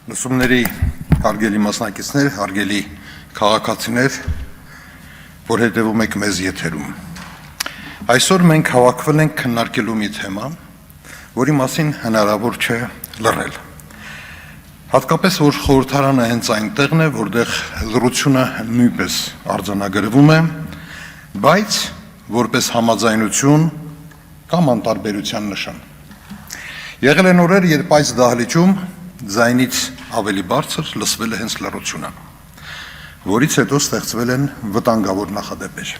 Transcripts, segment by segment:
Լսումների հարգելի մասնակիցներ, հարգելի քաղաքացիներ, որ հետևում եք մեզ եթերում։ Այսօր մենք հավաքվել ենք քննարկելու մի թեմա, որի մասին հնարավոր չէ լռել։ Հատկապես որ խորհրդարանը հենց այնտեղն է, որտեղ լռությունը նույնպես արձանագրվում է, բայց որպես համաձայնություն կամ անտարբերության նշան։ Եղել են օրեր, երբ այս դահլիճում ձայնից ավելի բարձր լսվել է հենց լռությունը, որից հետո ստեղծվել են վտանգավոր նախադեպեր։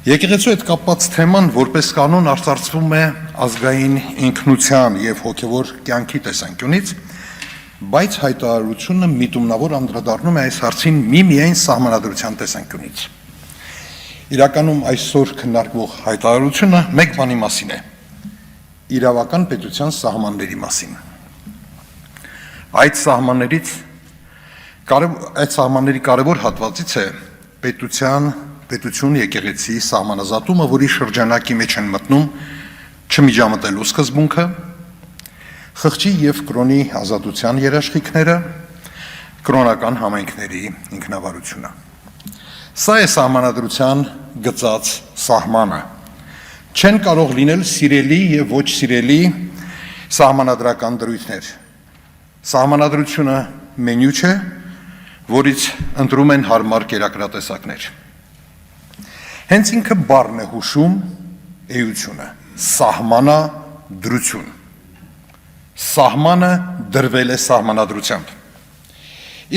Եկեղեցու հետ կապված թեման որպես կանոն արծարծվում է ազգային ինքնության եւ հոգեվոր կյանքի տեսանկյունից, բայց հայտարարությունը միտումնավոր անդրադառնում է այս հարցին միմիայն սահմանադրության տեսանկյունից։ Իրականում այսօր քննարկվող հայտարարությունը մեկ բանի մասին է՝ իրավական պետության սահմանների մասին։ Այդ սահմանների կարևոր հատվածից է պետություն եկեղեցի սահմանազատումը, որի շրջանակի մեջ են մտնում չմիջամտելու սկզբունքը, խղճի և կրոնի ազատության երաշխիքները, կրոնական համայնքների ինքնավարությունը։ Սա է սահմանադրության գծած սահմանը։ Չեն կարող լինել սիրելի և ոչ սիրելի սահմանադրական դրույթներ։ Սահմանադրությունը մենյու չէ, որից ընտրում են հարմար կերակրատեսակներ։ Հենց ինքը բառն է հուշում էությունը, սահմանադրություն։ Սահմանը դրվել է սահմանադրությամբ։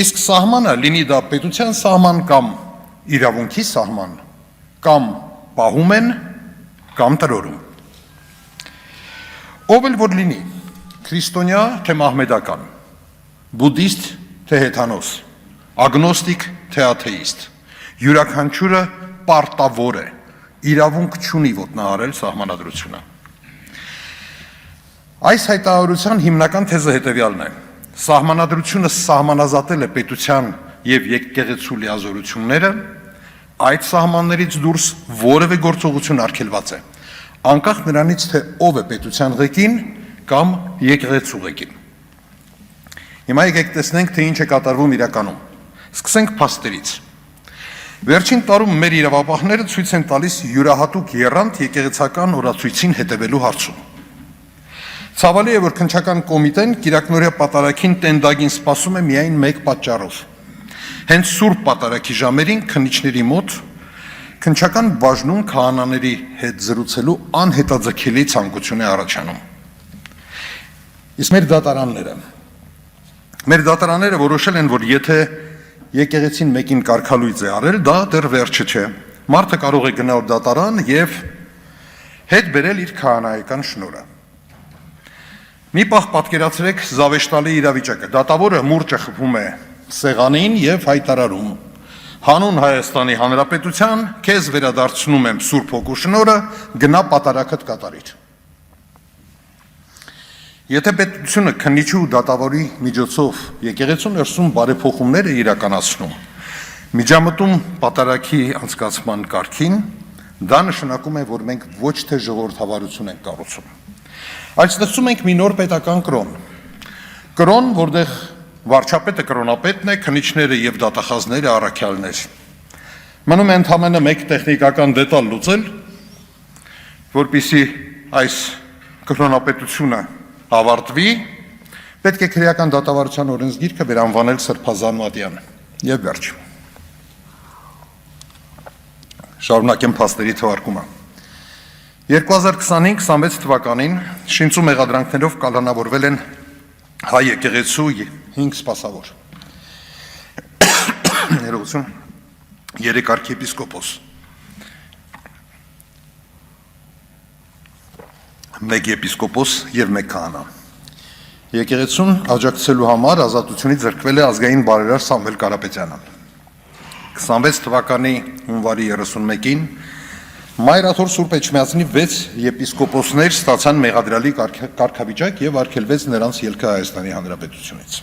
Իսկ սահմանը, լինի դա պետության սահման կամ իրավունքի սահման, կամ պահում են, կամ տրորում։ Ով էլ որ լինի, քրիստոնյա թե մահմեդական, բուդդիստ թե հեթանոս, ագնոստիկ թե աթեիստ, յուրաքանչյուրը պարտավոր է, իրավունք չունի ոտնահարել սահմանադրությունը։ Այս հայտարարության հիմնական թեզը հետևյալն է. սահմանադրությունը սահմանազատել է պետության և եկեղեցու լիազորությունները, այդ սահմաններից դուրս որևէ գործողություն արգելված է, անկախ նրանից, թե ով է պետության ղեկին կամ եկեղեցու ղեկին։ Հիմա եկեք տեսնենք, թե ինչ է կատարվում իրականում։ Սկսենք փաստերից։ Վերջին տարում մեր իրավապահները ցույց են տալիս յուրահատուկ եռանդ եկեղեցական օրացույցին հետևելու հարցում։ Ցավալի է, որ քննչական կոմիտեն կիրակնօրյա պատարագին տենդագին սպասում է միայն մեկ պատճառով։ Հենց Սուրբ պատարագի ժամերին քննիչների մոտ քննչական բաժնում քահանաների հետ զրուցելու անհետաձգելի ցանկություն է առաջանում։ Իսկ մեր դատարանները որոշել են, որ եթե եկեղեցին մեկին կարգալույծ է արել, դա դեռ վերջը չէ։ Մարդը կարող է գնալ դատարան և հետ բերել իր քահանայական շնորհը։ Մի պահ պատկերացրեք զավեշտալի իրավիճակը։ Դատավորը մուրճը խփում է սեղանին և հայտարարում. հանուն Հայաստանի Հանրապետության քեզ վերադարձնում եմ Սուրբ Հոգու շնորհը, գնա պատարագդ կատարիր։ Եթե պետությունը քննիչի ու դատավորի միջոցով եկեղեցու ներսում բարեփոխումներ է իրականացնում, միջամտում պատարագի անցկացման կարգին, դա նշանակում է, որ մենք ոչ թե ժողովրդավարություն ենք կառուցում, այլ ստեղծում ենք մի նոր պետական կրոն, որտեղ վարչապետը կրոնապետն է, քննիչները և դատախազները առաքյալներ։ Մնում է ընդամենը մեկ տեխնիկական դետալ լուծել, որպեսզի այս կրոնապետությունը ավարտվի, պետք է քրեական դատավարության օրենսգիրքը վերանվանել Սրբազան Մատյան և վերջ։ Շարունակեմ փաստերի թվարկումը։ 2025-26 թվականին շինծու մեղադրանքներով կալանավորվել են հայ եկեղեցու 5 սպասավոր։ 3 արքեպիսկոպոս, 1 եպիսկոպոս և 1 քահանա։ Եկեղեցուն աջակցելու համար ազատությունից զրկվել է ազգային բարերար Սամվել Կարապետյանը։ 26 թվականի հունվարի 31-ին Մայրաթոր Սուրբ Էջմիածնի 6 եպիսկոպոսներ ստացան մեղադրյալի կարգավիճակ և արգելվեց նրանց ելքը Հայաստանի Հանրապետությունից։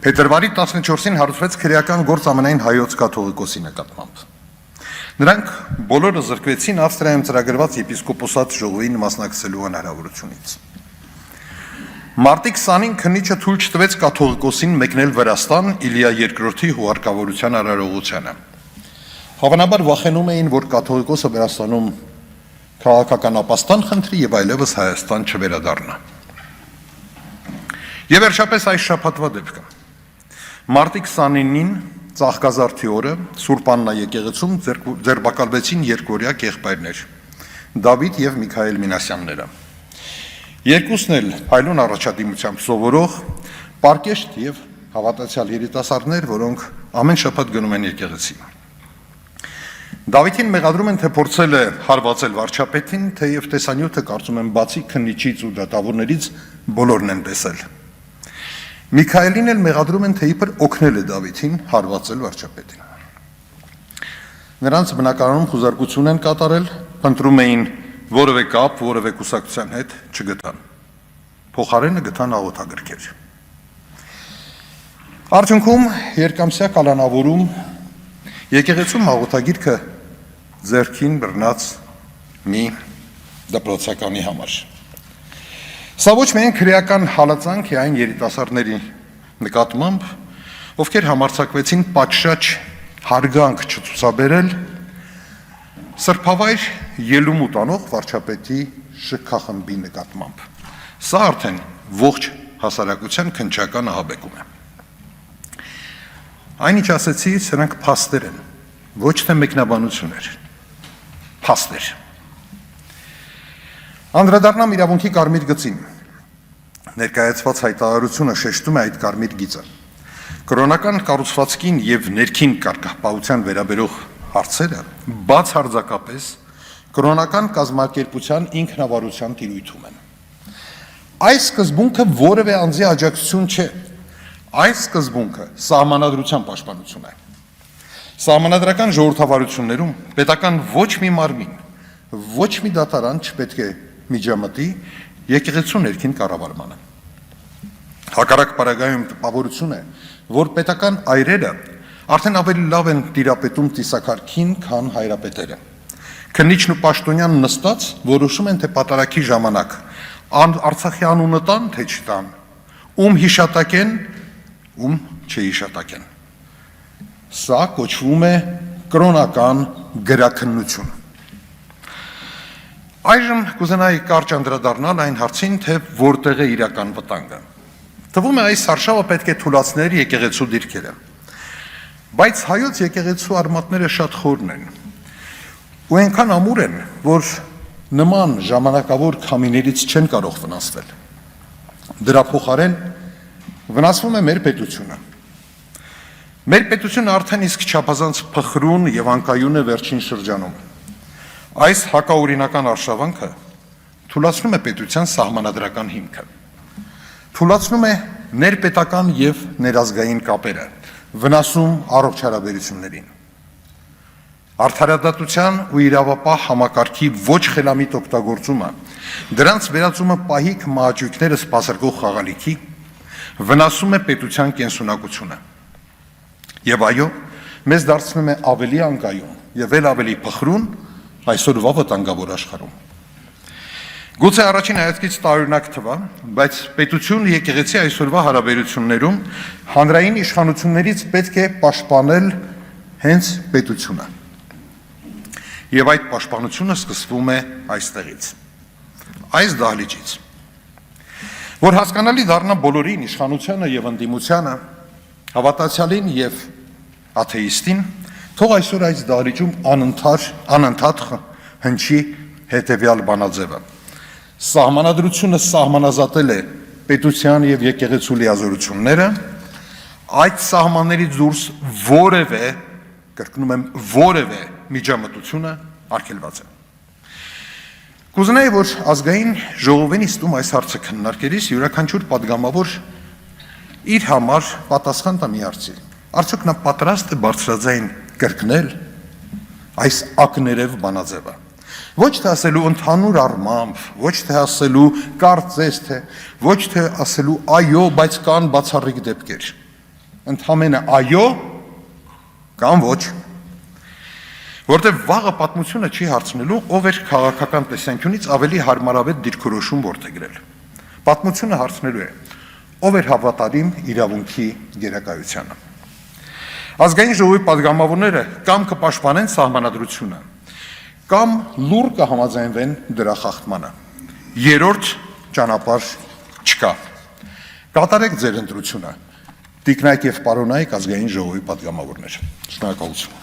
Փետրվարի 14-ին հարուցվեց քրեական գործ ամենայն հայոց կաթողիկոսի նկատմամբ։ Նրանք բոլորը զրկվեցին Ավստրիայում ծրագրված եպիսկոպոսատ ժողովին մասնակցելու հնարավորությունից։ Մարտի 20-ին քննիչը թույլ չտվեց կաթողիկոսին մեկնել Վրաստան Իլիա II-ի հուարկավորության արարողությանը։ Հավանաբար վախենում էին, որ կաթողիկոսը Վրաստանում քաղաքական ապաստան խնդրի եւ այլևս Հայաստան չվերադառնա։ Եվ վերջապես այս շաբաթվա դեպքը։ Մարտի 29-ին Ծաղկազարդի օրը Սուրբ Աննա եկեղեցում ձերբակալվեցին երկօրյա եղբայրներ՝ Դավիթ եւ Միքայել Մինասյանները։ Երկուսն էլ հայլուն առաջադիմությամբ սովորող, պարկեշտ եւ հավատացյալ երիտասարդներ, որոնք ամեն շաբաթ գնում են եկեղեցի։ Դավիթին մեղադրում են, թե փորձել է հարվածել վարչապետին, թեև տեսանյութը կարծում եմ բացի քննիչից ու դատավորներից բոլորն են տեսել։ Միքայելին էլ մեղադրում են, թե իբր օգնել է Դավիթին հարվածել վարչապետին։ Նրանց բնակարանում խուզարկություն են կատարել, փնտրում էին որևէ կապ, որևէ կուսակցության հետ չգտան։ Փոխարենը գտան աղոթագրքեր։ Արդյունքում երկամսյա կալանավորում եկեղեցում աղոթագիրքը ձեռքին բռնած մի դպրոցականի համար։ Սա ոչ միայն քրեական հալածանք է այն երիտասարդների նկատմամբ, ովքեր համարձակվեցին պատշաճ հարգանք չցուցաբերել սրբավայր ելում ու տանող վարչապետի շքախմբի նկատմամբ։ Սա արդեն ողջ հասարակության քննչական ահաբեկում է։ Այնինչ ասեցի, սրանք փաստեր են, ոչ թե մեկնաբանություններ, փաստեր։ Անդրադառնամ իրավունքի կարմիր գծին։ Ներկայացված հայտարարությունը շեշտում է այդ կարմիր գիծը։ Կրոնական կառուցվածքին եւ ներքին կարգապահության վերաբերող հարցերը բացարձակապես կրոնական կազմակերպության ինքնավարության տիրույթում են։ Այս սկզբունքը որևէ անձի աջակցություն չէ։ Այս սկզբունքը սահմանադրության պաշտպանություն է։ Սահմանադրական ժողովրդավարություններում պետական ոչ մի մարմին, ոչ մի դատարան չպետք է միջամտի եկեղեցու ներքին կառավարմանը։ Հակառակ պարագայում տպավորություն է, որ պետական այրերը արդեն ավելի լավ են տիրապետում ծիսակարգին, քան հայրապետերը։ Քննիչն ու պաշտոնյան նստած որոշում են, թե պատարագի ժամանակ Արցախի անունը տան, թե չտան, ում հիշատակեն, ում չհիշատակեն։ Սա կոչվում է կրոնական գրաքննություն։ Այժմ կուզենայի կարճ անդրադառնալ այն հարցին, թե որտեղ է իրական վտանգը։ Թվում է այս արշավը պետք է թուլացներ եկեղեցու դիրքերը։ Բայց հայոց եկեղեցու արմատները շատ խորն են ու այնքան ամուր են, որ նման ժամանակավոր քամիներից չեն կարող վնասվել։ Դրա փոխարեն վնասվում է մեր պետությունը։ Մեր պետությունը արդեն իսկ չափազանց փխրուն եւ անկայուն է վերջին շրջանում։ Այս հակաօրինական արշավանքը թուլացնում է պետության սահմանադրական հիմքը։ Թուլացնում է ներպետական եւ ներազգային կապերը, վնասում առողջ հարաբերություններին։ Արդարադատության ու իրավապահ համակարգի ոչ խելամիտ օգտագործումը, դրանց վերածումը պահիկ մահաճույքները սպասարկող խաղալիքի, վնասում է պետության կենսունակությունը։ Եվ այո, մեզ դարձնում է ավելի անկայուն եւ ել ավելի փխրուն այսօրվա վտանգավոր աշխարհում։ Գուցե առաջին հայացքից տարօրինակ թվա, բայց պետություն եկեղեցի այսօրվա հարաբերություններում հանրային իշխանություններից պետք է պաշտպանել հենց պետությունը։ Եվ այդ պաշտպանությունը սկսվում է այստեղից, այս դահլիճից։ Որ հասկանալի դառնա բոլորին, իշխանությանը եւ ընդդիմությանը, հավատացյալին եւ աթեիստին, թող այսօր այս դահլիճում անընդհատ հնչի հետեւյալ բանաձևը. Սահմանադրությունը սահմանազատել է պետության եւ եկեղեցու լիազորությունները, այդ սահմաններից դուրս որևէ, կրկնում եմ, որևէ միջամտությունը արգելված է։ Կուզենայի, որ ազգային ժողովին իստում այս հարցը քննարկելիս յուրաքանչյուր падգամավոր իր համար պատասխան տա մի հարցի։ Արդյոք նա պատրաստ է բարձրաձայն կրկնել այս ակներև բանաձևը։ Ոչ թե ասելու ընդհանուր առմամբ, ոչ թե ասելու կարծես թե, ոչ թե ասելու այո, բայց կան բացառիկ դեպքեր։ Ընդհանրապես այո կամ ոչ։ Որտեղ վաղը պատմությունը չի հարցնելու, ով էր քաղաքական տեսանկյունից ավելի հարմարավետ դիրքորոշում որդեգրել։ Պատմությունը հարցնելու է. ով էր հավատարիմ իրավունքի գերակայությանը։ Ազգային ժողովի падգամավորները կամ կպաշտպանեն սահմանադրությունը, կամ լուր կհամաձայնվեն դրա խախտմանը։ Երրորդ ճանապարհ չկա։ Կատարեք ձեր ընտրությունը։ Տիկնայք եւ պարոնայք ազգային ժողովի падգամավորներ։ Շնորհակալություն։